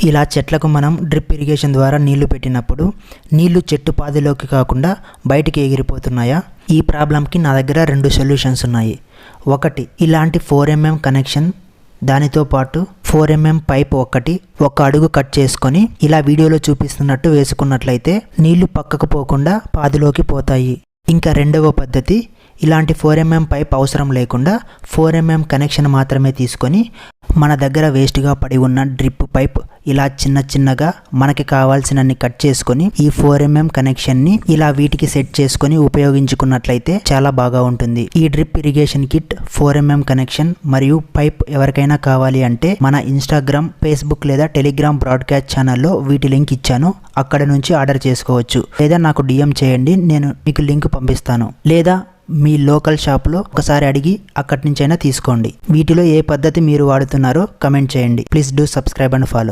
ఇలా చెట్లకు మనం డ్రిప్ ఇరిగేషన్ ద్వారా నీళ్లు పెట్టినప్పుడు నీళ్లు చెట్టు పాదిలోకి కాకుండా బయటికి ఎగిరిపోతున్నాయా? ఈ ప్రాబ్లంకి నా దగ్గర 2 సొల్యూషన్స్ ఉన్నాయి. ఒకటి ఇలాంటి 4mm కనెక్షన్, దానితో పాటు 4mm పైప్ ఒక అడుగు కట్ చేసుకొని ఇలా వీడియోలో చూపిస్తున్నట్టు వేసుకున్నట్లయితే నీళ్లు పక్కకు పోకుండా పాదిలోకి పోతాయి. ఇంకా రెండవ పద్ధతి, ఇలాంటి 4mm పైప్ అవసరం లేకుండా 4mm కనెక్షన్ మాత్రమే తీసుకొని మన దగ్గర వేస్ట్గా పడి ఉన్న డ్రిప్ పైప్ ఇలా చిన్నగా మనకి కావాల్సినన్ని కట్ చేసుకొని ఈ 4mm కనెక్షన్ని ఇలా వీటికి సెట్ చేసుకొని ఉపయోగించుకున్నట్లయితే చాలా బాగా ఉంటుంది. ఈ drip irrigation kit, 4mm connection మరియు పైప్ ఎవరికైనా కావాలి అంటే మన ఇన్స్టాగ్రామ్, ఫేస్బుక్ లేదా టెలిగ్రామ్ బ్రాడ్కాస్ట్ ఛానల్లో వీటి లింక్ ఇచ్చాను, అక్కడ నుంచి ఆర్డర్ చేసుకోవచ్చు. లేదా నాకు DM చేయండి, నేను మీకు లింక్ పంపిస్తాను. లేదా మీ లోకల్ షాప్లో ఒకసారి అడిగి అక్కడి నుంచైనా తీసుకోండి. వీటిలో ఏ పద్ధతి మీరు వాడుతున్నారో కమెంట్ చేయండి. Please do subscribe and follow.